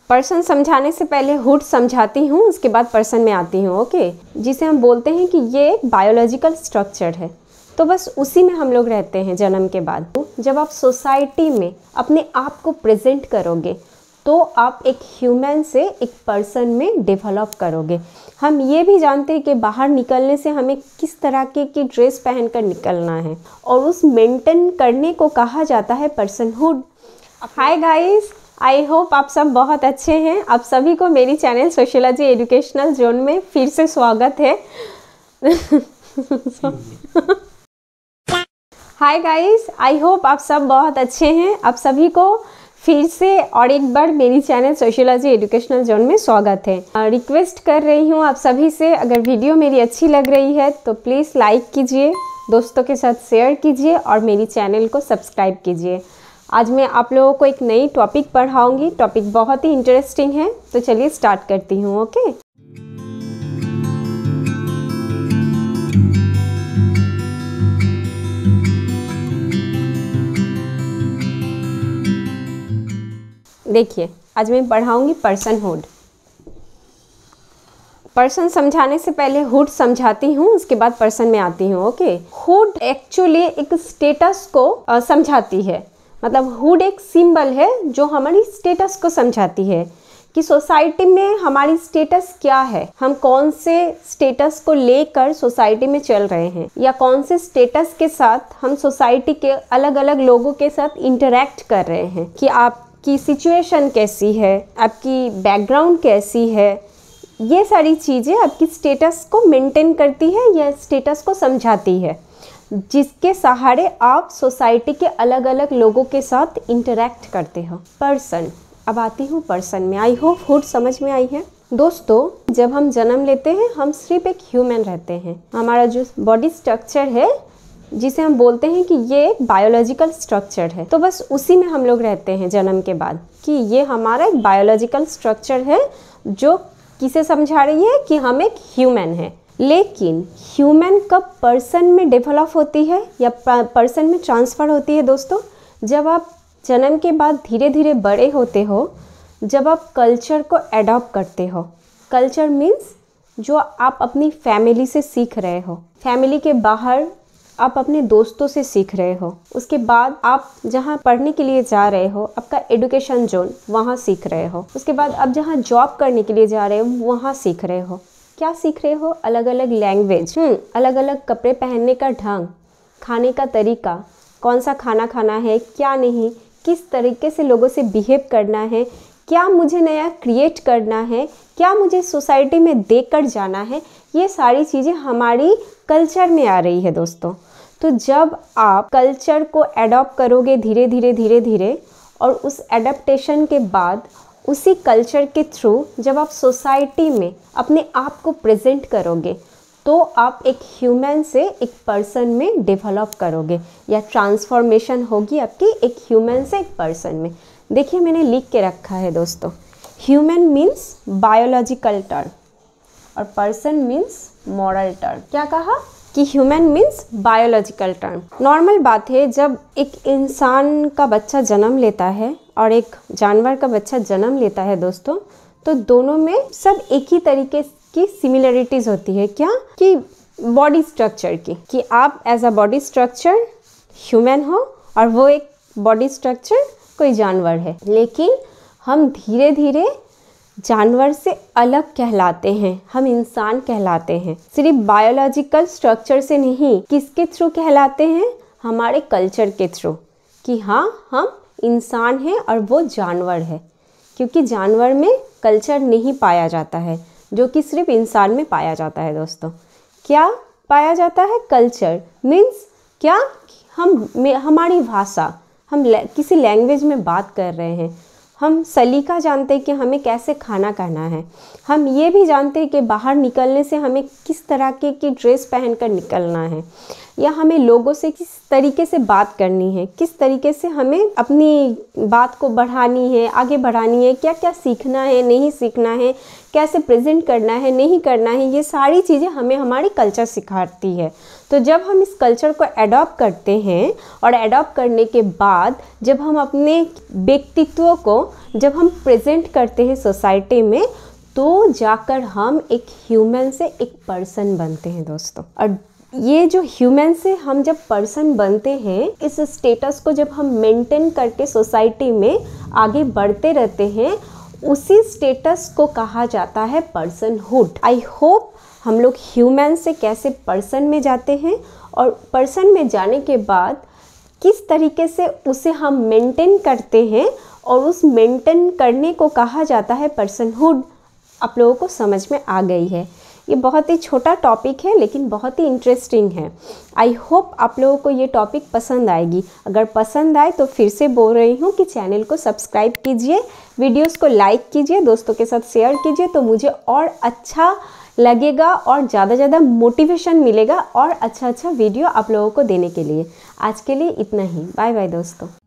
Person समझाने से पहले हुड समझाती हूँ, उसके बाद पर्सन में आती हूँ। ओके, जिसे हम बोलते हैं कि ये एक बायोलॉजिकल स्ट्रक्चर है। तो बस उसी में हम लोग रहते हैं जन्म के बाद। जब आप सोसाइटी में अपने आप को प्रेजेंट करोगे तो आप एक ह्यूमन से एक पर्सन में डेवलप करोगे। हम ये भी जानते हैं कि बाहर निकलने से हमें किस तरह की ड्रेस पहनकर निकलना है, और उस मेंटेन करने को कहा जाता है personhood. Hi guys, I hope आप सब बहुत अच्छे हैं। आप सभी को मेरी चैनल सोशियोलॉजी एजुकेशनल जोन में फिर से स्वागत है। हाय गाइस, आई होप आप सब बहुत अच्छे हैं। आप सभी को फिर से और एक बार मेरी चैनल सोशियोलॉजी एजुकेशनल जोन में स्वागत है। रिक्वेस्ट कर रही हूँ आप सभी से, अगर वीडियो मेरी अच्छी लग रही है तो प्लीज़ लाइक कीजिए, दोस्तों के साथ शेयर कीजिए और मेरी चैनल को सब्सक्राइब कीजिए। आज मैं आप लोगों को एक नई टॉपिक पढ़ाऊँगी। टॉपिक बहुत ही इंटरेस्टिंग है, तो चलिए स्टार्ट करती हूँ। ओके, देखिए आज मैं पढ़ाऊंगी पर्सनहुड। पर्सन समझाने से पहले हुड समझाती हूँ, उसके बाद पर्सन में आती हूँ। ओके, हुड एक्चुअली एक स्टेटस को समझाती है। मतलब हुड एक सिंबल है जो हमारी स्टेटस को समझाती है कि सोसाइटी में हमारी स्टेटस क्या है, हम कौन से स्टेटस को लेकर सोसाइटी में चल रहे हैं, या कौन से स्टेटस के साथ हम सोसाइटी के अलग अलग लोगों के साथ इंटरेक्ट कर रहे हैं, कि आपकी सिचुएशन कैसी है, आपकी बैकग्राउंड कैसी है। ये सारी चीज़ें आपकी स्टेटस को मेंटेन करती है या स्टेटस को समझाती है, जिसके सहारे आप सोसाइटी के अलग अलग लोगों के साथ इंटरेक्ट करते हो। पर्सन, अब आती हूँ पर्सन में। आई होप हुड समझ में आई है। दोस्तों, जब हम जन्म लेते हैं हम सिर्फ एक ह्यूमन रहते हैं। हमारा जो बॉडी स्ट्रक्चर है, जिसे हम बोलते हैं कि ये एक बायोलॉजिकल स्ट्रक्चर है, तो बस उसी में हम लोग रहते हैं जन्म के बाद, कि ये हमारा एक बायोलॉजिकल स्ट्रक्चर है जो किसे समझा रही है कि हम एक ह्यूमन है। लेकिन ह्यूमन कब पर्सन में डेवलप होती है या पर्सन में ट्रांसफ़र होती है दोस्तों? जब आप जन्म के बाद धीरे धीरे बड़े होते हो, जब आप कल्चर को एडॉप्ट करते हो। कल्चर मीन्स जो आप अपनी फैमिली से सीख रहे हो, फैमिली के बाहर आप अपने दोस्तों से सीख रहे हो। उसके बाद आप जहाँ पढ़ने के लिए जा रहे हो, आपका एजुकेशन जोन, वहाँ सीख रहे हो। उसके बाद आप जहाँ जॉब करने के लिए जा रहे हो, वहाँ सीख रहे हो। क्या सीख रहे हो? अलग अलग लैंग्वेज, अलग अलग कपड़े पहनने का ढंग, खाने का तरीका, कौन सा खाना खाना है, क्या नहीं, किस तरीके से लोगों से बिहेव करना है, क्या मुझे नया क्रिएट करना है, क्या मुझे सोसाइटी में देकर जाना है। ये सारी चीज़ें हमारी कल्चर में आ रही है दोस्तों। तो जब आप कल्चर को एडॉप्ट करोगे धीरे धीरे धीरे धीरे, और उस एडप्टेशन के बाद उसी कल्चर के थ्रू जब आप सोसाइटी में अपने आप को प्रेजेंट करोगे, तो आप एक ह्यूमन से एक पर्सन में डेवलप करोगे, या ट्रांसफॉर्मेशन होगी आपकी एक ह्यूमन से एक पर्सन में। देखिए मैंने लिख के रखा है दोस्तों, ह्यूमन मीन्स बायोलॉजिकल टर्म और पर्सन मीन्स मॉरल टर्म। क्या कहा कि human means biological term. Normal बात है, जब एक इंसान का बच्चा जन्म लेता है और एक जानवर का बच्चा जन्म लेता है दोस्तों, तो दोनों में सब एक ही तरीके की सिमिलरिटीज़ होती है। क्या? कि बॉडी स्ट्रक्चर की, कि आप as a body structure human हो और वो एक बॉडी स्ट्रक्चर कोई जानवर है। लेकिन हम धीरे धीरे जानवर से अलग कहलाते हैं, हम इंसान कहलाते हैं। सिर्फ बायोलॉजिकल स्ट्रक्चर से नहीं, किसके थ्रू कहलाते हैं? हमारे कल्चर के थ्रू, कि हाँ हम इंसान हैं और वो जानवर है। क्योंकि जानवर में कल्चर नहीं पाया जाता है, जो कि सिर्फ इंसान में पाया जाता है दोस्तों। क्या पाया जाता है? कल्चर मीन्स क्या? हमारी भाषा, हम किसी लैंग्वेज में बात कर रहे हैं, हम सलीका जानते हैं कि हमें कैसे खाना खाना है, हम ये भी जानते हैं कि बाहर निकलने से हमें किस तरह की ड्रेस पहनकर निकलना है। या हमें लोगों से किस तरीके से बात करनी है, किस तरीके से हमें अपनी बात को बढ़ानी है, आगे बढ़ानी है, क्या क्या सीखना है, नहीं सीखना है, कैसे प्रेजेंट करना है, नहीं करना है, ये सारी चीज़ें हमें हमारी कल्चर सिखाती है। तो जब हम इस कल्चर को अडॉप्ट करते हैं और अडॉप्ट करने के बाद जब हम अपने व्यक्तित्व को जब हम प्रेजेंट करते हैं सोसाइटी में, तो जाकर हम एक ह्यूमन से एक पर्सन बनते हैं दोस्तों। और ये जो ह्यूमन से हम जब पर्सन बनते हैं, इस स्टेटस को जब हम मेंटेन करके सोसाइटी में आगे बढ़ते रहते हैं, उसी स्टेटस को कहा जाता है पर्सनहुड। आई होप हम लोग ह्यूमन से कैसे पर्सन में जाते हैं और पर्सन में जाने के बाद किस तरीके से उसे हम मेंटेन करते हैं और उस मेंटेन करने को कहा जाता है पर्सनहुड, आप लोगों को समझ में आ गई है। ये बहुत ही छोटा टॉपिक है लेकिन बहुत ही इंटरेस्टिंग है। आई होप आप लोगों को ये टॉपिक पसंद आएगी। अगर पसंद आए तो फिर से बोल रही हूँ कि चैनल को सब्सक्राइब कीजिए, वीडियोस को लाइक कीजिए, दोस्तों के साथ शेयर कीजिए, तो मुझे और अच्छा लगेगा और ज़्यादा मोटिवेशन मिलेगा और अच्छा वीडियो आप लोगों को देने के लिए। आज के लिए इतना ही। बाय बाय दोस्तों।